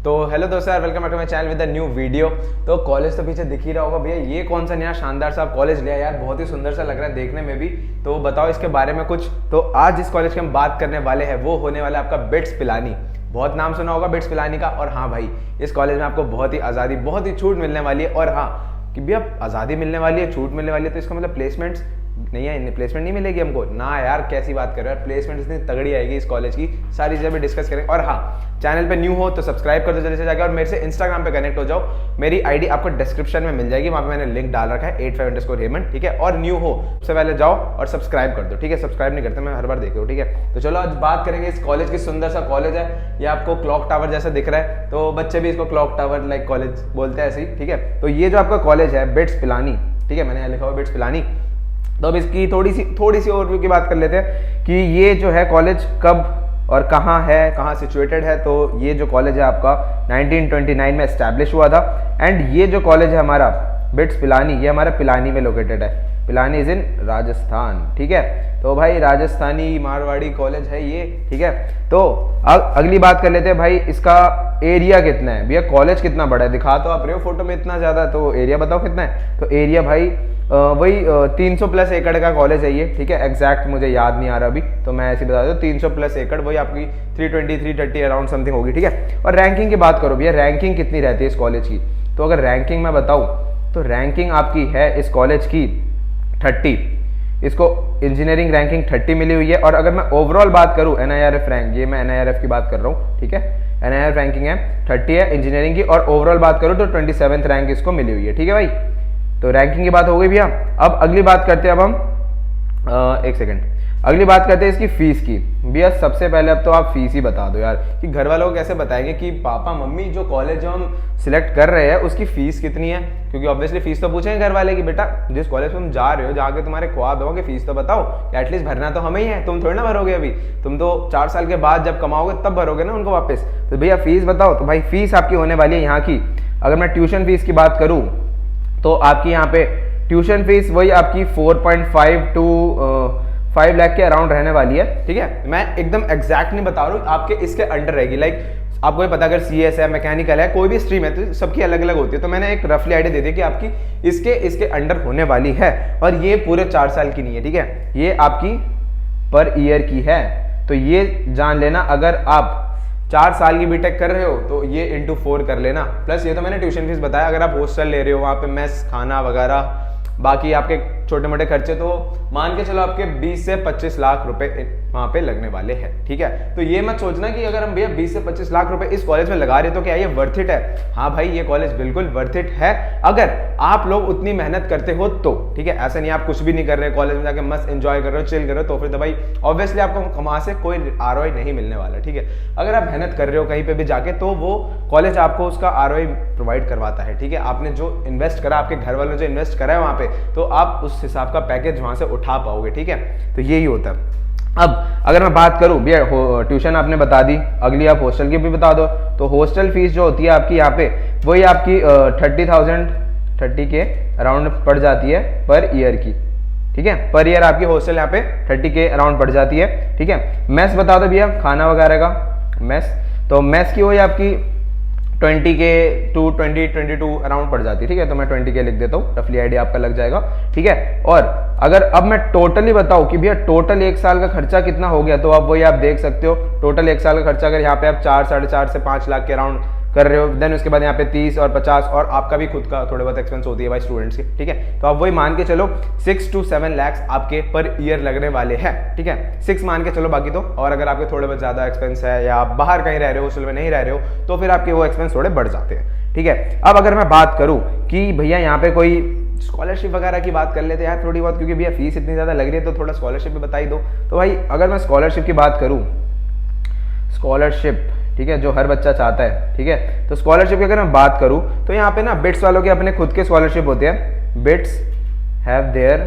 तो हेलो दोस्तों यार, welcome back to my channel with a new video. तो कॉलेज तो पीछे दिख ही रहा होगा भैया, ये कौन सा नया शानदार सा कॉलेज लिया यार, बहुत ही सुंदर सा लग रहा है देखने में भी। तो बताओ इसके बारे में कुछ। तो आज जिस कॉलेज की हम बात करने वाले हैं वो होने वाला है आपका बिट्स पिलानी। बहुत नाम सुना होगा बिट्स पिलानी का। और हाँ भाई, इस कॉलेज में आपको बहुत ही आज़ादी, बहुत ही छूट मिलने वाली है। और हाँ कि भैया आज़ादी मिलने वाली है, छूट मिलने वाली है, तो इसका मतलब प्लेसमेंट्स नहीं है, प्लेसमेंट नहीं मिलेगी हमको ना यार, कैसी बात कर रहे हो यार। प्लेसमेंट इतनी तगड़ी आएगी इस कॉलेज की, सारी चीज़ें भी डिस्कस करेंगे। और हाँ, चैनल पे न्यू हो तो सब्सक्राइब कर दो जल्दी से जाकर, और मेरे से इंस्टाग्राम पे कनेक्ट हो जाओ। मेरी आईडी आपको डिस्क्रिप्शन में मिल जाएगी, वहाँ पे मैंने लिंक डाल रखा है 85_हेमंत, ठीक है। और न्यू हो सबसे पहले जाओ और सब्सक्राइब कर दो, ठीक है। सब्सक्राइब नहीं करते, मैं हर बार देखता हूँ, ठीक है। तो चलो आज बात करेंगे इस कॉलेज की। सुंदर सा कॉलेज है, ये आपको क्लॉक टावर जैसा दिख रहा है, तो बच्चे भी इसको क्लॉक टावर लाइक कॉलेज बोलते हैं ऐसे ही, ठीक है। तो ये जो आपका कॉलेज है बिट्स पिलानी, ठीक है, मैंने यहाँ लिखा हुआ बिट्स पिलानी। तो अब इसकी थोड़ी सी ओवरव्यू की बात कर लेते हैं कि ये जो है कॉलेज कब और कहाँ है, कहाँ सिचुएटेड है। तो ये जो कॉलेज है आपका 1929 में एस्टैब्लिश हुआ था। एंड ये जो कॉलेज है हमारा बिट्स पिलानी, ये हमारा पिलानी में लोकेटेड है। पिलानी इज इन राजस्थान, ठीक है। तो भाई राजस्थानी मारवाड़ी कॉलेज है ये, ठीक है। तो अब अगली बात कर लेते हैं भाई, इसका एरिया कितना है भैया, कॉलेज कितना बड़ा है। दिखा तो आप रहे हो फोटो में इतना ज़्यादा, तो एरिया बताओ कितना है। तो एरिया भाई वही 300+ एकड़ का कॉलेज है ये, ठीक है। एग्जैक्ट मुझे याद नहीं आ रहा अभी, तो मैं ऐसे बता दूँ 300+ एकड़, वही आपकी 320-330 अराउंड समथिंग होगी, ठीक है। और रैंकिंग की बात करो भैया, रैंकिंग कितनी रहती है इस कॉलेज की। तो अगर रैंकिंग मैं बताऊँ तो रैंकिंग आपकी है इस कॉलेज की 30। इसको इंजीनियरिंग रैंकिंग 30 मिली हुई है। और अगर मैं ओवरऑल बात करूँ NIRF रैंक, ये मैं NIRF की बात कर रहा हूँ, ठीक है। NIRF रैंकिंग है 30 है इंजीनियरिंग की, और ओवरऑल बात करूँ तो 27th रैंक इसको मिली हुई है, ठीक है भाई। तो रैंकिंग की बात हो गई भैया। अब अगली बात करते हैं, अब हम एक सेकेंड, अगली बात करते हैं इसकी फीस की। भैया सबसे पहले अब तो आप फीस ही बता दो यार, कि घर वालों को कैसे बताएंगे कि पापा मम्मी जो कॉलेज जो हम सिलेक्ट कर रहे हैं उसकी फीस कितनी है। क्योंकि ऑब्वियसली फीस तो पूछेंगे घर वाले कि बेटा जिस कॉलेज में तुम जा रहे हो, जाके तुम्हारे ख्वाब हो कि फीस तो बताओ, एटलीस्ट भरना तो हमें ही है, तुम थोड़ी ना भरोगे अभी, तुम तो 4 साल के बाद जब कमाओगे तब भरोगे ना उनको वापस। तो भैया फीस बताओ। तो भाई फीस आपकी होने वाली है यहाँ की, अगर मैं ट्यूशन फीस की बात करूँ तो आपकी यहाँ पे ट्यूशन फीस वही आपकी 4.5 to 5 लाख के अराउंड रहने वाली है, ठीक है। मैं एकदम एग्जैक्ट नहीं बता रहा हूँ, आपके इसके अंडर रहेगी। लाइक आपको ये पता, अगर CS है, मैकेनिकल है, कोई भी स्ट्रीम है, तो सबकी अलग अलग होती है। तो मैंने एक रफली आइडिया दे दी कि आपकी इसके अंडर होने वाली है। और ये पूरे 4 साल की नहीं है, ठीक है, ये आपकी पर ईयर की है। तो ये जान लेना, अगर आप 4 साल की बीटेक कर रहे हो तो ये into 4 कर लेना। प्लस ये तो मैंने ट्यूशन फीस बताया, अगर आप हॉस्टल ले रहे हो, वहाँ पे मेस खाना वगैरह बाकी आपके छोटे मोटे खर्चे, तो मान के चलो आपके 20 से 25 लाख रुपए वहाँ पे लगने वाले हैं, ठीक है। तो ये मत सोचना कि अगर हम भैया 20 से 25 लाख रुपए इस कॉलेज में लगा रहे तो क्या ये वर्थ इट है। हाँ भाई, ये कॉलेज बिल्कुल वर्थ इट है अगर आप लोग उतनी मेहनत करते हो तो, ठीक है। ऐसा नहीं आप कुछ भी नहीं कर रहे, कॉलेज में जाके मस्त एंजॉय कर रहे हो, चिल कर रहे हो, तो फिर तो भाई ऑब्वियसली आपको वहाँ से कोई ROI नहीं मिलने वाला, ठीक है। अगर आप मेहनत कर रहे हो कहीं पे भी जाके, तो वो कॉलेज आपको उसका ROI प्रोवाइड करवाता है, ठीक है। आपने जो इन्वेस्ट करा, आपके घर वालों ने जो इन्वेस्ट करा है वहाँ पे, तो आप उस हिसाब का पैकेज वहाँ से उठा पाओगे, ठीक है। तो यही होता है। अब अगर मैं बात करूं भैया, ट्यूशन आपने बता दी, अगली आप हॉस्टल की भी बता दो। तो हॉस्टल फीस जो होती है आपकी यहाँ पे, वही आपकी 30 के अराउंड पड़ जाती है पर ईयर की, ठीक है। पर ईयर आपकी हॉस्टल यहाँ पे 30 के अराउंड पड़ जाती है, ठीक है। मेस बता दो भैया, खाना वगैरह का मेस, तो मेस की वही आपकी 20 के to 22 अराउंड पड़ जाती है, ठीक है। तो मैं 20 के लिख देता हूँ, रफली आइडिया आपका लग जाएगा, ठीक है। और अगर अब मैं टोटली बताऊँ कि भैया टोटल 1 साल का खर्चा कितना हो गया, तो अब वही आप देख सकते हो। टोटल 1 साल का खर्चा अगर यहाँ पे आप 4-4.5 से 5 लाख के अराउंड कर रहे हो, देन उसके बाद यहाँ पे 30 और 50 और आपका भी खुद का थोड़े बहुत एक्सपेंस होती है भाई स्टूडेंट्स की, ठीक है। तो आप वही मान के चलो 6 to 7 लाख आपके पर ईयर लगने वाले हैं, ठीक है। 6 मान के चलो बाकी तो, और अगर आपके थोड़े बहुत ज़्यादा एक्सपेंस है या आप बाहर कहीं रह रहे हो, हॉस्टल में नहीं रह रहे हो, तो फिर आपके वो एक्सपेंस थोड़े बढ़ जाते हैं, ठीक है। अब अगर मैं बात करूँ कि भैया यहाँ पे कोई स्कॉलरशिप वगैरह की बात कर लेते हैं यार थोड़ी बहुत, क्योंकि भैया फीस इतनी ज़्यादा लग रही है, तो थोड़ा स्कॉलरशिप भी बता ही दो। तो भाई अगर मैं स्कॉलरशिप की बात करूँ, स्कॉलरशिप, ठीक है, जो हर बच्चा चाहता है, ठीक है। तो स्कॉलरशिप की अगर मैं बात करूं तो यहाँ पे ना बिट्स वालों के अपने खुद के स्कॉलरशिप होते हैं। Bits have their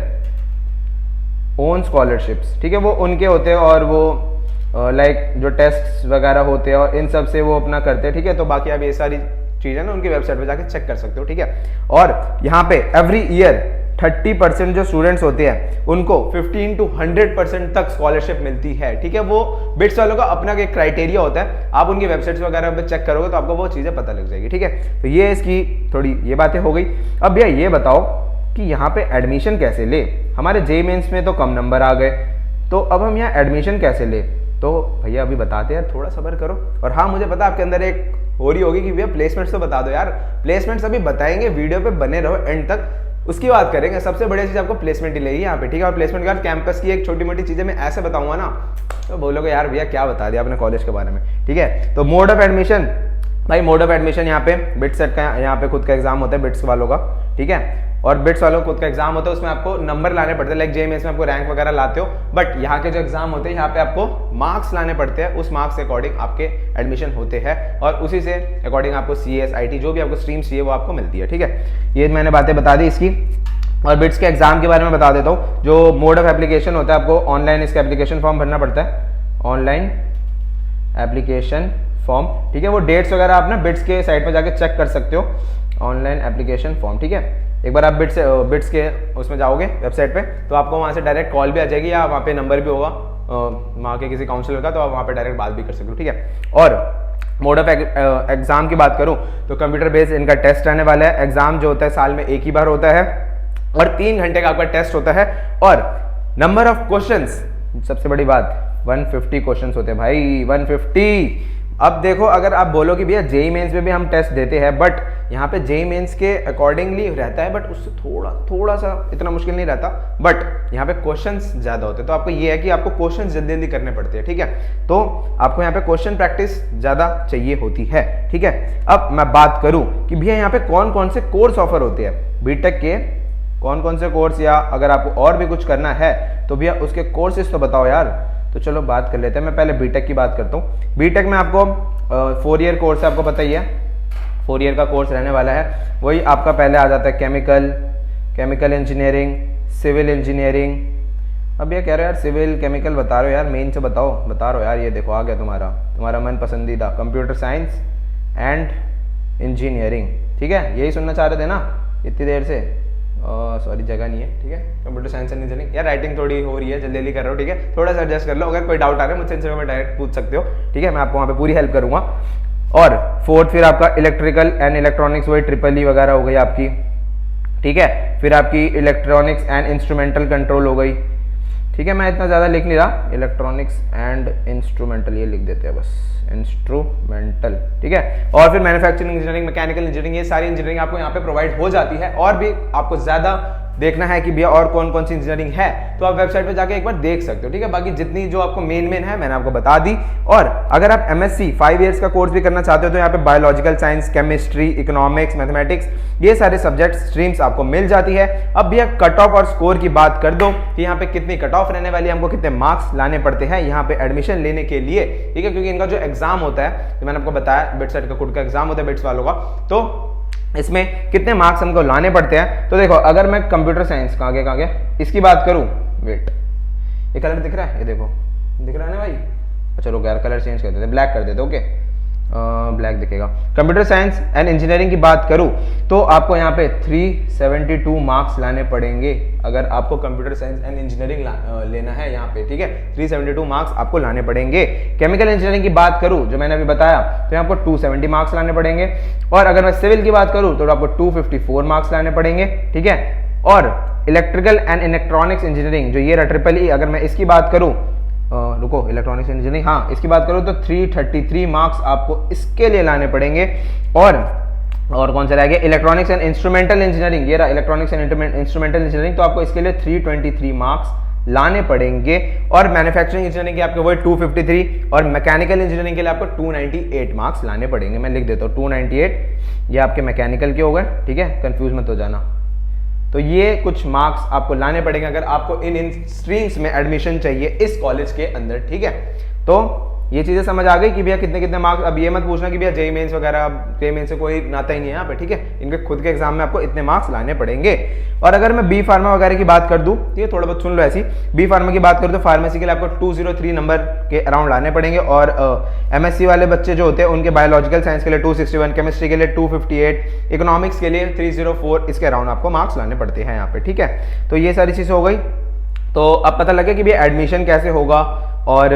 own scholarships, ठीक है, वो उनके होते हैं। और वो लाइक जो टेस्ट वगैरह होते हैं और इन सब से वो अपना करते हैं, ठीक है। तो बाकी आप ये सारी चीज़ें ना उनकी वेबसाइट पे जाके चेक कर सकते हो, ठीक है। और यहाँ पे एवरी ईयर 30% जो स्टूडेंट्स होते हैं उनको 15 to 100% तक स्कॉलरशिप मिलती है। ठीक है, वो बिट्स वालों का अपना एक क्राइटेरिया होता है, आप उनकी वेबसाइट्स वगैरह पे चेक करोगे तो आपको वो चीज़ें पता लग जाएगी। ठीक है, तो ये इसकी थोड़ी ये बातें हो गई। अब भैया ये बताओ कि यहाँ पे एडमिशन कैसे ले, हमारे जेईई मेंस में तो कम नंबर आ गए, तो अब हम यहाँ एडमिशन कैसे ले? तो भैया अभी बताते हैं, थोड़ा सब्र करो। और हाँ, मुझे पता आपके अंदर एक हो रही होगी कि भैया प्लेसमेंट्स तो बता दो यार। प्लेसमेंट्स अभी बताएंगे, वीडियो पे बने रहो एंड तक, उसकी बात करेंगे। सबसे बढ़िया चीज़ आपको प्लेसमेंट ही लेगी यहाँ पे। ठीक है, और प्लेसमेंट के बाद कैंपस की एक छोटी मोटी चीज़ें मैं ऐसे बताऊंगा ना तो बोलोगे यार भैया क्या बता दिया आपने कॉलेज के बारे में। ठीक है, तो मोड ऑफ एडमिशन, भाई मोड ऑफ एडमिशन यहाँ पे बिट्स सेट का यहाँ पे खुद का एग्जाम होता है बिट्स वालों का। ठीक है, और बिट्स वालों खुद का एग्जाम होता है, उसमें आपको नंबर लाने पड़ते हैं, लाइक जेईई मेंस में आपको रैंक वगैरह लाते हो, बट यहाँ के जो एग्जाम होते हैं यहाँ पे आपको मार्क्स लाने पड़ते हैं, उस मार्क्स के अकॉर्डिंग आपके एडमिशन होते हैं और उसी से अकॉर्डिंग आपको CS IT जो भी आपको स्ट्रीम चाहिए वो आपको मिलती है। ठीक है, ये मैंने बातें बता दी इसकी। और बिट्स के एग्जाम के बारे में बता देता हूँ। जो मोड ऑफ एप्लीकेशन होता है, आपको ऑनलाइन इसका एप्लीकेशन फॉर्म भरना पड़ता है, ऑनलाइन एप्लीकेशन फॉर्म। ठीक है, वो डेट्स वगैरह आप ना बिट्स के साइट पर जाके चेक कर सकते हो, ऑनलाइन एप्लीकेशन फॉर्म। ठीक है, एक बार आप बिट्स के उसमें जाओगे वेबसाइट पे तो आपको वहाँ से डायरेक्ट कॉल भी आ जाएगी या वहाँ पे नंबर भी होगा वहाँ के किसी काउंसलर का, तो आप वहाँ पे डायरेक्ट बात भी कर सकते हो। ठीक है, और मोड ऑफ एग्जाम की बात करूँ तो कंप्यूटर बेस्ड इनका टेस्ट रहने वाला है। एग्जाम जो होता है साल में एक ही बार होता है और 3 घंटे का आपका टेस्ट होता है और नंबर ऑफ क्वेश्चंस, सबसे बड़ी बात 150 क्वेश्चंस होते हैं भाई, 150। अब देखो, अगर आप बोलो कि भैया जेईई मेंस में भी हम टेस्ट देते हैं, बट यहाँ पे जेईई मेंस के अकॉर्डिंगली रहता है, बट उससे थोड़ा सा इतना मुश्किल नहीं रहता, बट यहाँ पे क्वेश्चंस ज़्यादा होते हैं। तो आपको ये है कि आपको क्वेश्चंस जल्दी जल्दी करने पड़ते हैं। ठीक है, तो आपको यहाँ पे क्वेश्चन प्रैक्टिस ज़्यादा चाहिए होती है। ठीक है, अब मैं बात करूँ कि भैया यहाँ पे कौन कौन से कोर्स ऑफर होते हैं, बीटेक के कौन कौन से कोर्स, या अगर आपको और भी कुछ करना है तो भैया उसके कोर्सेज तो बताओ यार। तो चलो बात कर लेते हैं, मैं पहले बीटेक की बात करता हूँ। बीटेक में आपको 4 ईयर कोर्स है, आपको पता ही है 4 ईयर का कोर्स रहने वाला है। वही आपका पहले आ जाता है केमिकल इंजीनियरिंग, सिविल इंजीनियरिंग। अब ये कह रहे हो यार सिविल केमिकल बता रहे हो यार, मेन से बता रहे हो यार। ये देखो आ गया तुम्हारा मन पसंदीदा कंप्यूटर साइंस एंड इंजीनियरिंग। ठीक है, यही सुनना चाह रहे थे ना इतनी देर से, सॉरी जगह नहीं है। ठीक है, कंप्यूटर साइंस एंड इंजीनियरिंग। यार राइटिंग थोड़ी हो रही है, जल्दी जल्दी कर रहा हूँ। ठीक है, थोड़ा सा एडजस्ट कर लो। अगर कोई डाउट आ रहा है मुझसे इंस्टाग्राम में डायरेक्ट पूछ सकते हो। ठीक है, मैं आपको वहाँ पे पूरी हेल्प करूँगा। और 4th फिर आपका इलेक्ट्रिकल एंड इलेक्ट्रॉनिक्स, वही EEE वगैरह हो गई आपकी। ठीक है, फिर आपकी इलेक्ट्रॉनिक्स एंड इंस्ट्रूमेंटल कंट्रोल हो गई। ठीक है, मैं इतना ज़्यादा लिख नहीं रहा, इलेक्ट्रॉनिक्स एंड इंस्ट्रूमेंटल ये लिख देते हैं बस, इंस्ट्रूमेंटल। ठीक है, और फिर मैन्युफैक्चरिंग इंजीनियरिंग, मैकेनिकल इंजीनियरिंग, ये सारी इंजीनियरिंग आपको यहाँ पे प्रोवाइड हो जाती है। और भी आपको ज़्यादा देखना है कि भैया और कौन कौन सी इंजीनियरिंग है तो आप वेबसाइट पे जाके एक बार देख सकते हो। ठीक है, बाकी जितनी जो आपको मेन है मैंने आपको बता दी। और अगर आप MSc 5 ईयर्स का कोर्स भी करना चाहते हो तो यहाँ पे biological science, chemistry, economics, mathematics, ये सारे सब्जेक्ट स्ट्रीम्स आपको मिल जाती है। अब भैया कट ऑफ और स्कोर की बात कर दो कि यहाँ पे कितनी कट ऑफ रहने वाली है, हमको कितने मार्क्स लाने पड़ते हैं यहाँ पे एडमिशन लेने के लिए। ठीक है, क्योंकि इनका जो एग्जाम होता है तो मैंने आपको बताया बिट्स का खुद का एग्जाम होता है बिट्स वालों का, तो इसमें कितने मार्क्स हमको लाने पड़ते हैं। तो देखो, अगर मैं कंप्यूटर साइंस कहाँ गया इसकी बात करूं, वेट, ये कलर दिख रहा है, ये देखो दिख रहा है ना भाई। अच्छा रुको यार, कलर चेंज कर देते, ब्लैक कर देते, ओके ब्लैक दिखेगा। कंप्यूटर साइंस एंड इंजीनियरिंग की बात करूं तो आपको यहाँ पे 372 मार्क्स लाने पड़ेंगे अगर आपको कंप्यूटर साइंस एंड इंजीनियरिंग लेना है यहाँ पे। ठीक है, 372 मार्क्स आपको लाने पड़ेंगे। केमिकल इंजीनियरिंग की बात करूं जो मैंने अभी बताया तो आपको 270 मार्क्स लाने पड़ेंगे। और अगर मैं सिविल की बात करूं तो आपको 254 मार्क्स लाने पड़ेंगे। ठीक है, और इलेक्ट्रिकल एंड इलेक्ट्रॉनिक्स इंजीनियरिंग जो ये EEE, अगर मैं इसकी बात करूं, रुको, इलेक्ट्रॉनिक्स इंजीनियरिंग, हाँ इसकी बात करूँ तो 333 मार्क्स आपको इसके लिए लाने पड़ेंगे। और कौन सा रह गया, इलेक्ट्रॉनिक्स एंड इंस्ट्रूमेंटल इंजीनियरिंग, ये रहा इलेक्ट्रॉनिक्स एंड इंस्ट्रूमेंटल इंजीनियरिंग, तो आपको इसके लिए 323 मार्क्स लाने पड़ेंगे। और मैन्युफैक्चरिंग इंजीनियरिंग के आपके वही 253 और मैकेनिकल इंजीनियरिंग के लिए आपको 298 मार्क्स लाने पड़ेंगे। मैं लिख देता हूँ 298, ये आपके मैकेनिकल के हो गए। ठीक है, कंफ्यूज मत हो जाना। तो ये कुछ मार्क्स आपको लाने पड़ेंगे अगर आपको इन स्ट्रीम्स में एडमिशन चाहिए इस कॉलेज के अंदर। ठीक है, तो ये चीजें समझ आ गई कि भैया कितने कितने मार्क्स। अब ये मत पूछना कि भैया जेईई मेंस वगैरह, जेईई मेंस से कोई नाता ही नहीं है यहाँ पे, ठीक है। इनके खुद के एग्जाम में आपको इतने मार्क्स लाने पड़ेंगे। और अगर मैं बी फार्मा वगैरह की बात कर दूं, ये थोड़ा बहुत सुन लो ऐसी, बी फार्मा की बात करूं तो फार्मेसी के लिए आपको 203 नंबर के अराउंड लाने पड़ेंगे। और एमएससी वाले बच्चे जो होते हैं उनके बायोलॉजिकल साइंस के लिए 261, केमिस्ट्री के लिए 258, इकोनॉमिक्स के लिए 304, इसके अराउंड आपको मार्क्स लाने पड़ते हैं यहाँ पे, ठीक है। तो ये सारी चीजें हो गई। तो अब पता लगे कि भैया एडमिशन कैसे होगा, और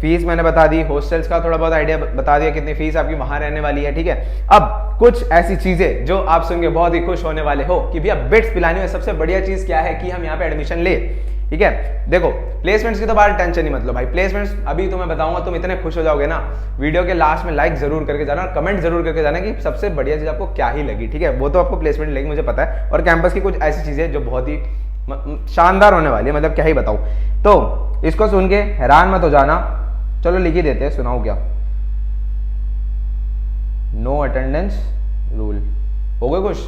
फीस मैंने बता दी, हॉस्टल्स का थोड़ा बहुत आइडिया बता दिया कितनी फीस आपकी वहां रहने वाली है, ठीक है। अब कुछ ऐसी चीजें जो आप सुन के बहुत ही खुश होने वाले हो कि भैया बिट्स पिलाने में सबसे बढ़िया चीज क्या है कि हम यहाँ पे एडमिशन ले, ठीक है। देखो प्लेसमेंट्स की तो बात टेंशन ही मत लो भाई, प्लेसमेंट्स अभी तुम्हें बताऊंगा, तुम इतने खुश हो जाओगे ना। वीडियो के लास्ट में लाइक जरूर करके जाना और कमेंट जरूर करके जाना कि सबसे बढ़िया चीज आपको क्या ही लगी, ठीक है। वो तो आपको प्लेसमेंट लगी, मुझे पता है। और कैंपस की कुछ ऐसी चीजें जो बहुत ही शानदार होने वाली है, मतलब क्या ही बताऊं। तो इसको सुन के हैरान मत हो जाना। चलो लिख ही देते हैं, सुनाओ क्या। नो अटेंडेंस रूल, हो गए कुछ?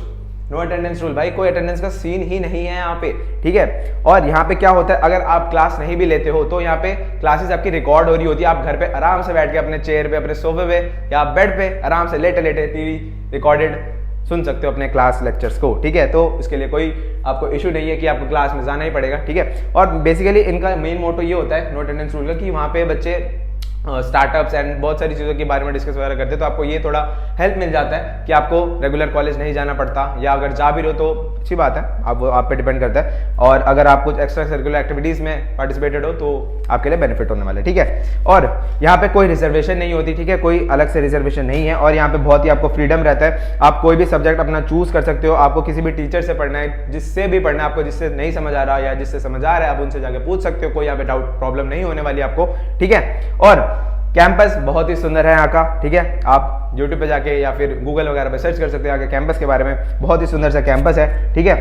नो अटेंडेंस रूल भाई, कोई अटेंडेंस का सीन ही नहीं है यहाँ पे, ठीक है। और यहाँ पे क्या होता है, अगर आप क्लास नहीं भी लेते हो तो यहाँ पे क्लासेस आपकी रिकॉर्ड हो रही होती है। आप घर पे आराम से बैठ के अपने चेयर पे, अपने सोफे पे या बेड पे आराम से लेटे लेटे टीवी रिकॉर्डेड सुन सकते हो अपने क्लास लेक्चर्स को, ठीक है। तो इसके लिए कोई आपको इशू नहीं है कि आपको क्लास में जाना ही पड़ेगा, ठीक है। और बेसिकली इनका मेन मोटो ये होता है नो अटेंडेंस रूल का कि वहाँ पे बच्चे स्टार्टअप्स एंड बहुत सारी चीज़ों के बारे में डिस्कस वगैरह करते हैं। तो आपको ये थोड़ा हेल्प मिल जाता है कि आपको रेगुलर कॉलेज नहीं जाना पड़ता, या अगर जा भी रहो तो अच्छी बात है, आप पे डिपेंड करता है। और अगर आप कुछ एक्स्ट्रा सर्कुलर एक्टिविटीज़ में पार्टिसिपेटेड हो तो आपके लिए बेनिफिट होने वाला है, ठीक है। और यहाँ पे कोई रिजर्वेशन नहीं होती, ठीक है, कोई अलग से रिजर्वेशन नहीं है। और यहाँ पे बहुत ही आपको फ्रीडम रहता है, आप कोई भी सब्जेक्ट अपना चूज कर सकते हो। आपको किसी भी टीचर से पढ़ना है, जिससे भी पढ़ना है, आपको जिससे नहीं समझ आ रहा या जिससे समझ आ रहा है आप उनसे जाके पूछ सकते हो, कोई यहाँ पे डाउट प्रॉब्लम नहीं होने वाली आपको, ठीक है। और कैंपस बहुत ही सुंदर है यहाँ का, ठीक है। आप यूट्यूब पे जाके या फिर गूगल वगैरह पे सर्च कर सकते हो यहाँ के कैंपस के बारे में, बहुत ही सुंदर सा कैंपस है, ठीक है।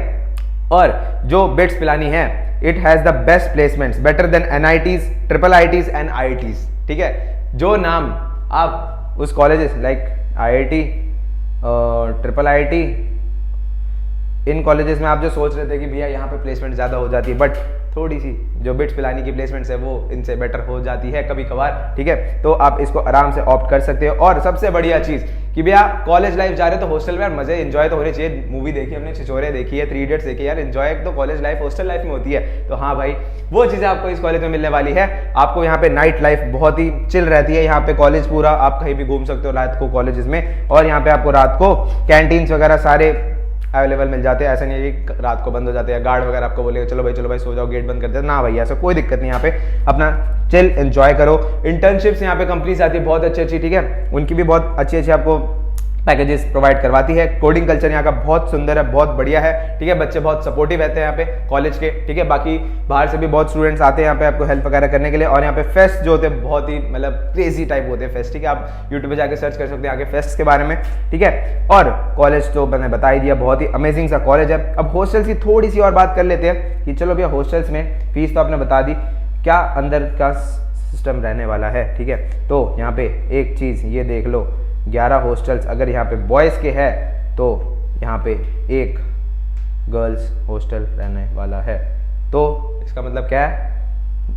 और जो बिट्स पिलानी है, it has the best placements better than NITs, triple ITs and IITs, ठीक है। जो नाम आप उस colleges like IIT, triple IT, in colleges में आप जो सोच रहे थे कि भैया यहाँ पे प्लेसमेंट ज़्यादा हो जाती है, बट थोड़ी सी जो बिट्स पिलानी की प्लेसमेंट्स है वो इनसे बेटर हो जाती है कभी कभार, ठीक है। तो आप इसको आराम से ऑप्ट कर सकते हो। और सबसे बढ़िया चीज़ कि भैया कॉलेज लाइफ जा रहे हो तो हॉस्टल में यार मजे एंजॉय तो होने चाहिए। मूवी देखी हमने, छिछोरे देखी है, 3 इडियट्स देखी है, यार एंजॉय तो कॉलेज लाइफ हॉस्टल लाइफ में होती है। तो हाँ भाई, वो चीज़ें आपको इस कॉलेज में मिलने वाली है। आपको यहाँ पे नाइट लाइफ बहुत ही चिल रहती है, यहाँ पे कॉलेज पूरा आप कहीं भी घूम सकते हो रात को कॉलेजेस में। और यहाँ पे आपको रात को कैंटीन्स वगैरह सारे अवेलेबल मिल जाते हैं। ऐसा नहीं है कि रात को बंद हो जाते हैं, गार्ड वगैरह आपको बोलेगा चलो भाई सो जाओ, गेट बंद कर दे, ना भाई ऐसा कोई दिक्कत नहीं। यहाँ पे अपना चिल एंजॉय करो। इंटर्नशिप्स यहाँ पे कंपनीज आती है बहुत अच्छी, ठीक है, उनकी भी बहुत अच्छी आपको पैकेजेस प्रोवाइड करवाती है। कोडिंग कल्चर यहाँ का बहुत सुंदर है, बहुत बढ़िया है, ठीक है। बच्चे बहुत सपोर्टिव रहते हैं यहाँ पे कॉलेज के, ठीक है। बाकी बाहर से भी बहुत स्टूडेंट्स आते हैं यहाँ पे आपको हेल्प वगैरह करने के लिए। और यहाँ पे फेस्ट जो होते हैं बहुत ही मतलब क्रेजी टाइप होते हैं फेस्ट, ठीक है। आप यूट्यूब पे जाके सर्च कर सकते हैं आगे फेस्ट के बारे में, ठीक है। और कॉलेज तो मैंने बता ही दिया, बहुत ही अमेजिंग सा कॉलेज है। अब हॉस्टल्स की थोड़ी सी और बात कर लेते हैं कि चलो भैया हॉस्टल्स में फीस तो आपने बता दी, क्या अंदर का सिस्टम रहने वाला है, ठीक है। तो यहाँ पे एक चीज़ ये देख लो, 11 हॉस्टल्स अगर यहाँ पे बॉयज़ के है तो यहाँ पे एक गर्ल्स हॉस्टल रहने वाला है। तो इसका मतलब क्या है,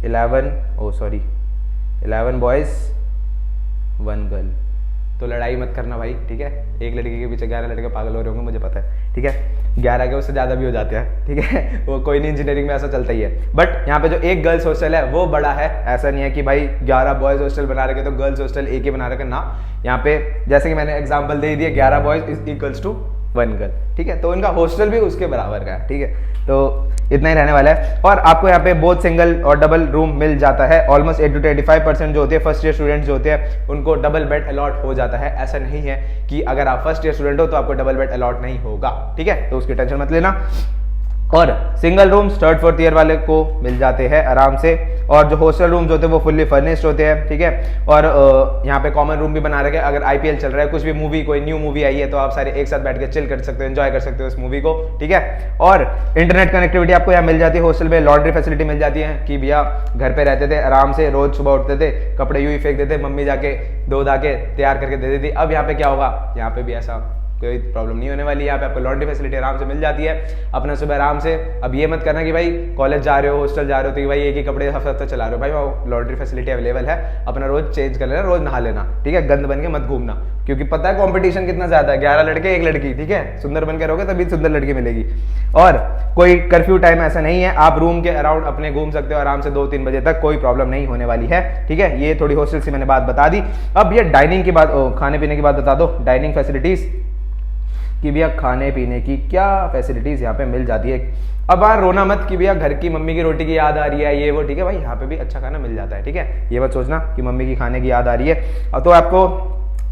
11 बॉयज़ 1 गर्ल। तो लड़ाई मत करना भाई, ठीक है। एक लड़के के पीछे 11 लड़के पागल हो रहे होंगे, मुझे पता है, ठीक है। 11 के उससे ज़्यादा भी हो जाते हैं, ठीक है। वो कोई नहीं, इंजीनियरिंग में ऐसा चलता ही है। बट यहाँ पे जो एक गर्ल्स हॉस्टल है वो बड़ा है। ऐसा नहीं है कि भाई 11 बॉयज़ हॉस्टल बना रखे तो गर्ल्स हॉस्टल एक ही बना रखे ना। यहाँ पे जैसे कि मैंने एग्जाम्पल दे दिया, 11 boys is equals to 1 girl, ठीक है। तो उनका हॉस्टल भी उसके बराबर का है, ठीक है। तो इतना ही रहने वाला है। और आपको यहाँ पे बोथ सिंगल और डबल रूम मिल जाता है। ऑलमोस्ट 80 to 85% जो होते हैं फर्स्ट ईयर स्टूडेंट्स जो होते हैं उनको डबल बेड अलॉट हो जाता है। ऐसा नहीं है कि अगर आप फर्स्ट ईयर स्टूडेंट हो तो आपको डबल बेड अलॉट नहीं होगा, ठीक है। तो उसकी टेंशन मत लेना। और single rooms 3rd 4th year वाले को मिल जाते हैं आराम से। और जो हॉस्टल रूम्स होते हैं वो फुल्ली फर्निश्ड होते हैं, ठीक है। और यहाँ पे कॉमन रूम भी बना रखे, अगर आईपीएल चल रहा है, कुछ भी मूवी, कोई न्यू मूवी आई है तो आप सारे एक साथ बैठ के चिल कर सकते हो, एंजॉय कर सकते हो इस मूवी को, ठीक है। और इंटरनेट कनेक्टिविटी आपको यहाँ मिल जाती है। हॉस्टल में लॉन्ड्री फैसिलिटी मिल जाती है कि भैया घर पे रहते थे आराम से, रोज सुबह उठते थे, कपड़े यूं ही फेंक देते, मम्मी जाके धो धा के तैयार करके दे देती। अब यहाँ पे क्या होगा, यहाँ पे भी ऐसा कोई प्रॉब्लम नहीं होने वाली है। यहाँ पे आपको लॉन्ड्री फैसिलिटी आराम से मिल जाती है, अपना सुबह आराम से। अब ये मत करना कि भाई कॉलेज जा रहे हो, हॉस्टल जा रहे हो, तो कि भाई एक ही कपड़े हफ्ते चला रहे हो, भाई वो लॉन्ड्री फैसिलिटी अवेलेबल है, अपना रोज चेंज कर लेना, रोज नहा लेना, ठीक है। गंद बन के मत घूमना, क्योंकि पता है कंपटीशन कितना ज्यादा है, 11 लड़के 1 लड़की, ठीक है। सुंदर बन के रहोगे तभी सुंदर लड़की मिलेगी। और कोई कर्फ्यू टाइम ऐसा नहीं है, आप रूम के अराउंड अपने घूम सकते हो आराम से 2-3 बजे तक, कोई प्रॉब्लम नहीं होने वाली है, ठीक है। ये थोड़ी हॉस्टल से मैंने बात बता दी। अब ये डाइनिंग की बात, खाने पीने की बात बता दो, डाइनिंग फैसिलिटीज कि भैया खाने पीने की क्या फैसिलिटीज यहाँ पे मिल जाती है। अब यार रोना मत कि भैया घर की मम्मी की रोटी की याद आ रही है, ये वो, ठीक है भाई, यहाँ पे भी अच्छा खाना मिल जाता है, ठीक है। ये मत सोचना कि मम्मी की खाने की याद आ रही है। अब तो आपको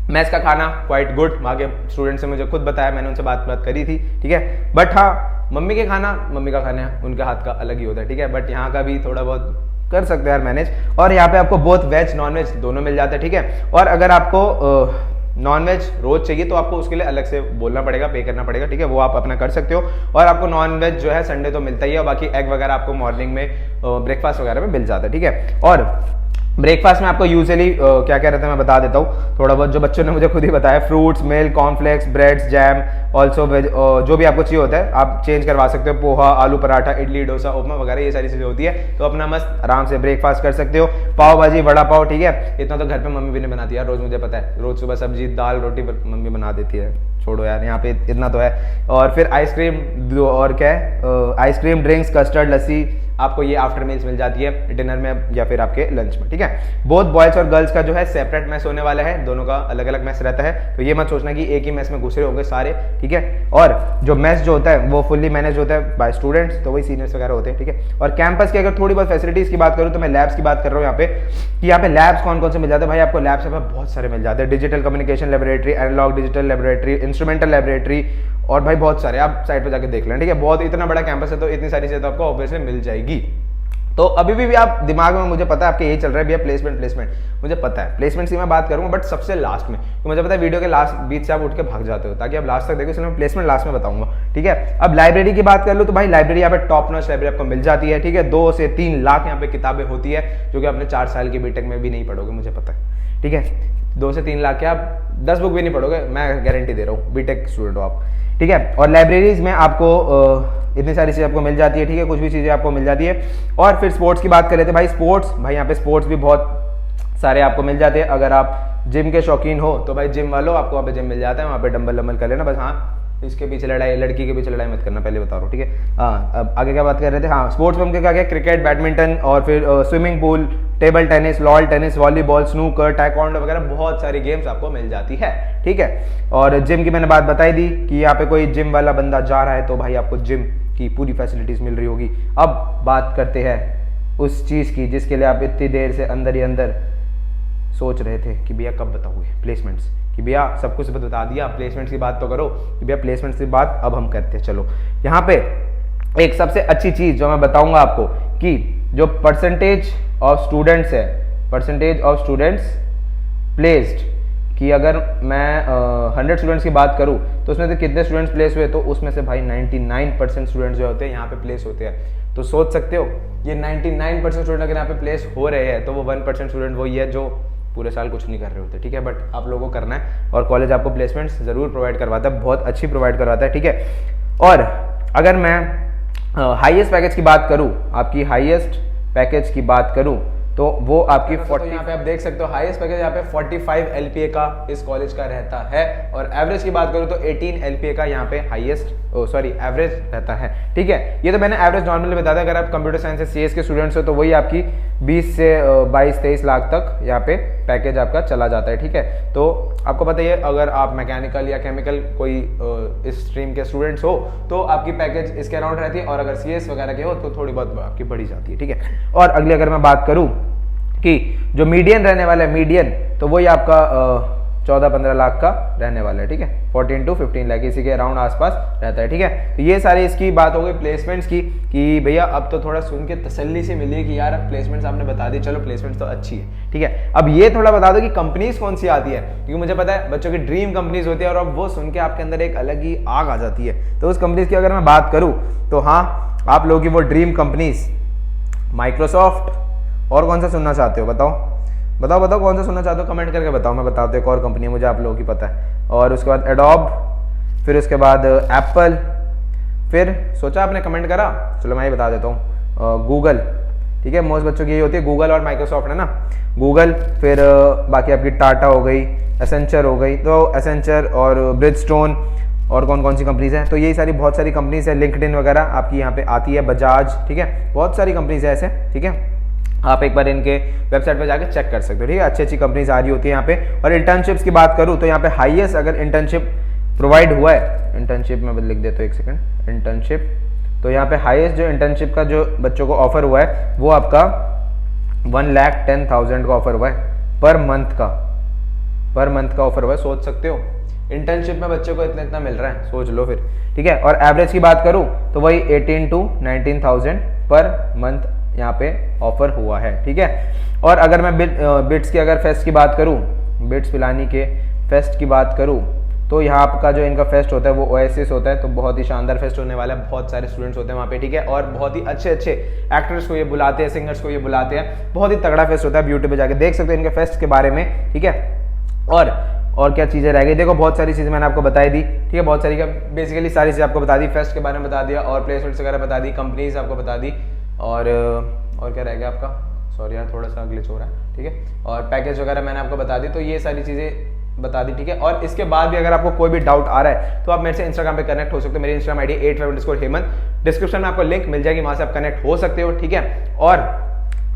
मैथ्स का खाना क्वाइट गुड, वहाँ के स्टूडेंट से मुझे खुद बताया, मैंने उनसे बात करी थी, ठीक है। बट हाँ, मम्मी के खाना, मम्मी का खाना उनके हाथ का अलग ही होता है, ठीक है। बट यहाँ का भी थोड़ा बहुत कर सकते हैं यार मैनेज। और यहाँ पे आपको बोथ वेज नॉन वेज दोनों मिल जाते हैं, ठीक है। और अगर आपको नॉन वेज रोज चाहिए तो आपको उसके लिए अलग से बोलना पड़ेगा, पे करना पड़ेगा, ठीक है। वो आप अपना कर सकते हो। और आपको नॉन वेज जो है संडे तो मिलता ही है, और बाकी एग वगैरह आपको मॉर्निंग में ब्रेकफास्ट वगैरह में मिल जाता है, ठीक है। और ब्रेकफास्ट में आपको यूजुअली क्या क्या रहता है मैं बता देता हूँ थोड़ा बहुत, जो बच्चों ने मुझे खुद ही बताया। Fruits, milk, cornflakes, breads, jam, also veg, जो भी आपको चाहिए होता है आप चेंज करवा सकते हो। पोहा, आलू पराठा, इडली, डोसा, उपमा वगैरह ये सारी चीजें होती है, तो अपना मस्त आराम से ब्रेकफास्ट कर सकते हो। पाव भाजी, वड़ा पाव, ठीक है। इतना तो घर पे मम्मी भी नहीं बनाती यार रोज, मुझे पता है। रोज सुबह सब्जी दाल रोटी मम्मी बना देती है, छोड़ो यार, यहाँ पे इतना तो है। और फिर आइसक्रीम, और क्या है, आइसक्रीम, ड्रिंक्स, कस्टर्ड, लस्सी आपको ये आफ्टर मील्स मिल जाती है डिनर में या फिर आपके लंच में, ठीक है। बोथ बॉयज और गर्ल्स का जो है सेपरेट मैस होने वाला है, दोनों का अलग अलग मैस रहता है, तो ये मत सोचना कि एक ही मैस में घुस रहे होंगे सारे, ठीक है। और जो मैस जो होता है वो फुल्ली मैनेज होता है बाय स्टूडेंट्स, तो वही सीनियर्स वगैरह होते हैं, ठीक है। और कैंपस की अगर थोड़ी बहुत फैसिलिटीज की बात करूँ तो मैं लैब्स की बात कर रहा हूँ यहाँ पे, कि यहाँ पे लैब्स कौन कौन से मिल जाते हैं। भाई आपको लैब्स यहाँ पे बहुत सारे मिल जाते हैं, digital communication laboratory, analog digital laboratory, instrumental laboratory, और भाई बहुत सारे, आप साइट पे जाके देख लें, ठीक है। बहुत इतना बड़ा कैंपस है, तो इतनी सारी चीजें तो आपको ऑब्वियसली मिल जाएगी। तो अभी भी आप दिमाग में, मुझे पता है आपके यही चल रहा है भैया प्लेसमेंट, मुझे पता है प्लेसमेंट की मैं बात करूंगा, बट सबसे लास्ट में, तो मुझे पता है वीडियो के लास्ट बीच से आप उठ के भाग जाते हो, ताकि आप लास्ट तक देखो, इसलिए मैं प्लेसमेंट लास्ट में बताऊंगा, ठीक है। अब लाइब्रेरी की बात कर लो तो भाई लाइब्रेरी यहाँ पे टॉप नॉच लाइब्रेरी आपको मिल जाती है, ठीक है। 2 से 3 लाख यहाँ पे किताबें होती है, जो कि आपने 4 साल की बीटेक में भी नहीं पढ़ोगे, मुझे पता है, ठीक है। 2 से 3 लाख के आप 10 बुक भी नहीं पढ़ोगे, मैं गारंटी दे रहा हूँ, बीटेक स्टूडेंट हो आप, ठीक है। और लाइब्रेरीज में आपको इतनी सारी चीज़ें आपको मिल जाती है, ठीक है, कुछ भी चीज़ें आपको मिल जाती है। और फिर स्पोर्ट्स की बात करें तो भाई स्पोर्ट्स, भाई यहाँ पे स्पोर्ट्स भी बहुत सारे आपको मिल जाते हैं। अगर आप जिम के शौकीन हो तो भाई जिम वालों आपको वहाँ पे जिम मिल जाता है, वहाँ पे डंबल लंबल कर लेना बस। हाँ, इसके पीछे लड़ाई, लड़की के पीछे लड़ाई मत करना, पहले बता रहा हूँ, ठीक है। हाँ, अब आगे क्या बात कर रहे थे, हाँ स्पोर्ट्स में क्या क्या, क्रिकेट, बैडमिंटन, और फिर swimming pool, table tennis, lol tennis, volleyball, snooker, taekwondo वगैरह बहुत सारी गेम्स आपको मिल जाती है, ठीक है। और जिम की मैंने बात बताई दी कि यहाँ पे कोई जिम वाला बंदा जा रहा है तो भाई आपको जिम की पूरी फैसिलिटीज मिल रही होगी। अब बात करते हैं उस चीज़ की जिसके लिए आप इतनी देर से अंदर ही अंदर सोच रहे थे कि भैया कब बताओगे प्लेसमेंट्स, कि भैया सब कुछ बता दिया, प्लेसमेंट्स की बात तो करो, कि भैया प्लेसमेंट्स की बात अब हम करते हैं। चलो यहाँ पे एक सबसे अच्छी चीज़ जो मैं बताऊंगा आपको, कि जो परसेंटेज ऑफ स्टूडेंट्स है, परसेंटेज ऑफ स्टूडेंट्स प्लेस्ड, कि अगर मैं 100 स्टूडेंट्स की बात करूं तो उसमें से कितने स्टूडेंट्स प्लेस हुए, तो उसमें से भाई 99% स्टूडेंट्स जो होते हैं यहाँ पे प्लेस होते हैं। तो सोच सकते हो ये 99% स्टूडेंट अगर यहाँ पे प्लेस हो रहे हैं, तो वो 1% स्टूडेंट वही है जो पूरे साल कुछ नहीं कर रहे होते, ठीक है। बट आप लोगों को करना है, और कॉलेज आपको प्लेसमेंट्स जरूर प्रोवाइड करवाता है, बहुत अच्छी प्रोवाइड करवाता है, ठीक है। और अगर मैं हाईएस्ट पैकेज की बात करूँ, आपकी हाईएस्ट पैकेज की बात करूँ तो वो आपकी 40, यहाँ पे आप देख सकते हो हाईएस्ट पैकेज यहाँ पे 45 LPA का इस कॉलेज का रहता है। और एवरेज की बात करूँ तो 18 LPA का यहाँ पे हाईएस्ट एवरेज रहता है, ठीक है। ये तो मैंने एवरेज नॉर्मली बता दिया। अगर आप कंप्यूटर साइंस से CS के स्टूडेंट्स हो तो वही आपकी 20 से 22-23 लाख तक यहाँ पे पैकेज आपका चला जाता है, ठीक है। तो आपको पता ही है, अगर आप मैकेनिकल या केमिकल कोई इस स्ट्रीम के स्टूडेंट्स हो तो आपकी पैकेज इसके अराउंड रहती है, और अगर CS वगैरह के हो तो थोड़ी बहुत आपकी बढ़ी जाती है, ठीक है। और अगली अगर मैं बात करूँ कि जो मीडियन रहने वाला है, मीडियन तो वही आपका 14-15 लाख का रहने वाला है, ठीक है। 14 to 15 लाख इसी के अराउंड आसपास रहता है, ठीक है। तो ये सारी इसकी बात हो गई प्लेसमेंट्स की, कि भैया अब तो थोड़ा सुन के तसल्ली से मिली कि यार प्लेसमेंट्स आपने बता दी, चलो प्लेसमेंट्स तो अच्छी है, ठीक है। अब ये थोड़ा बता दो कि कंपनीज कौन सी आती है, क्योंकि मुझे पता है बच्चों की ड्रीम कंपनीज होती है, और अब वो सुन के आपके अंदर एक अलग ही आग आ जाती है। तो उस कंपनीज की अगर मैं बात करूँ तो हाँ, आप लोगों की वो ड्रीम कंपनीज माइक्रोसॉफ्ट, और कौन सा सुनना चाहते हो बताओ बताओ बताओ, कौन सा सुनना चाहते हो कमेंट करके बताओ, मैं बताता हूँ। एक और कंपनी मुझे आप लोगों की पता है, और उसके बाद एडोब, फिर उसके बाद एप्पल, फिर सोचा आपने कमेंट करा, चलो मैं ये बता देता हूँ, गूगल, ठीक है, मोस्ट बच्चों की यही होती है, गूगल और माइक्रोसॉफ्ट है ना, गूगल, फिर बाकी आपकी टाटा हो गई, एसेंचर हो गई, तो एसेंचर और ब्रिजस्टोन, और कौन कौन सी कंपनीज हैं, तो यही सारी बहुत सारी कंपनीज है, लिंक्डइन वगैरह आपकी यहाँ पे आती है, बजाज, ठीक है, बहुत सारी कंपनीज है ऐसे, ठीक है, आप एक बार इनके वेबसाइट पे जाके चेक कर सकते हो, ठीक है, अच्छी अच्छी कंपनीज आ रही होती है यहाँ पे। और इंटर्नशिप्स की बात करूँ तो यहाँ पे हाईएस्ट अगर इंटर्नशिप प्रोवाइड हुआ है, इंटर्नशिप में लिख देता हूँ एक सेकंड, इंटर्नशिप, तो यहाँ पे हाईएस्ट जो इंटर्नशिप का जो बच्चों को ऑफर हुआ है वो आपका 1,10,000 का ऑफर हुआ है पर मंथ का ऑफर हुआ है, सोच सकते हो इंटर्नशिप में बच्चे को इतना इतना मिल रहा है, सोच लो फिर, ठीक है। और एवरेज की बात करूँ तो वही 18 to 19,000 पर मंथ यहाँ पे ऑफर हुआ है, ठीक है। और अगर मैं बिट्स की अगर फेस्ट की बात करूँ, बिट्स पिलानी के फेस्ट की बात करूँ, तो यहाँ आपका जो इनका फेस्ट होता है वो ओएसिस होता है, तो बहुत ही शानदार फेस्ट होने वाला है, बहुत सारे स्टूडेंट्स होते हैं वहाँ पे, ठीक है, और बहुत ही अच्छे अच्छे एक्टर्स को ये बुलाते हैं, सिंगर्स को ये बुलाते हैं, बहुत ही तगड़ा फेस्ट होता है, यूट्यूब पे जाके देख सकते हो इनके फेस्ट के बारे में, ठीक है। और क्या चीज़ें रह गई, देखो बहुत सारी चीज़ें मैंने आपको बताई दी, ठीक है, बहुत सारी का बेसिकली सारी चीज़ें आपको बता दी, फेस्ट के बारे में बता दिया, और प्लेसमेंट्स वगैरह बता दी, कंपनीज आपको बता दी, और क्या रह गया आपका, सॉरी यार थोड़ा सा ग्लिच हो रहा है, ठीक है, और पैकेज वगैरह मैंने आपको बता दी, तो ये सारी चीज़ें बता दी, ठीक है। और इसके बाद भी अगर आपको कोई भी डाउट आ रहा है तो आप मेरे से इंस्टाग्राम पे कनेक्ट हो सकते हो, मेरी इंस्टाग्राम आईडी 85_हेमंत, डिस्क्रिप्शन में आपको लिंक मिल जाएगी, वहां से आप कनेक्ट हो सकते हो, ठीक है। और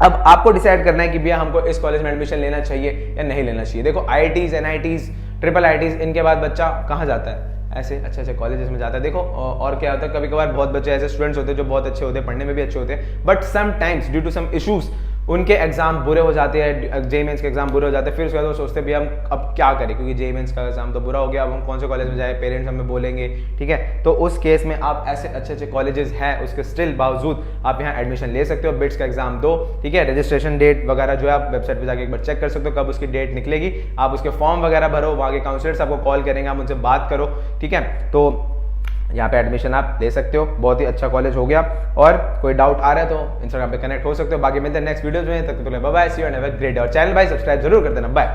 अब आपको डिसाइड करना है कि भैया हमको इस कॉलेज में एडमिशन लेना चाहिए या नहीं लेना चाहिए। देखो IITs, NITs, ट्रिपल IITs, इनके बाद बच्चा कहाँ जाता है, ऐसे अच्छे अच्छे कॉलेजेस में जाता है। देखो और क्या होता है, कभी कभार बहुत बच्चे ऐसे स्टूडेंट्स होते हैं जो बहुत अच्छे होते हैं, पढ़ने में भी अच्छे होते हैं, but sometimes due to some issues उनके एग्जाम बुरे हो जाते हैं, JEE मेंस के एग्जाम बुरे हो जाते हैं, फिर उसके बाद वो सोचते हैं भी हम अब क्या करें, क्योंकि JEE मेंस का एग्जाम तो बुरा हो गया, अब हम कौन से कॉलेज में जाए, पेरेंट्स हमें बोलेंगे, ठीक है। तो उस केस में आप ऐसे अच्छे अच्छे कॉलेजेस हैं उसके स्टिल बावजूद आप यहाँ एडमिशन ले सकते हो, बिट्स का एग्जाम दो, ठीक है। रजिस्ट्रेशन डेट वगैरह जो है आप वेबसाइट पर जाकर एक बार चेक कर सकते हो, कब उसकी डेट निकलेगी, आप उसके फॉर्म वगैरह भरो, वहाँ के काउंसलर्स आपको कॉल करेंगे, आप उनसे बात करो, ठीक है। तो यहाँ पे एडमिशन आप ले सकते हो, बहुत ही अच्छा कॉलेज हो गया। और कोई डाउट आ रहा है तो इंस्टाग्राम पे कनेक्ट हो सकते हो। बाकी मिलते हैं नेक्स्ट वीडियो में, तब तक के लिए bye bye, see you and have a great day. और चैनल भाई सब्सक्राइब जरूर कर देना, बाय।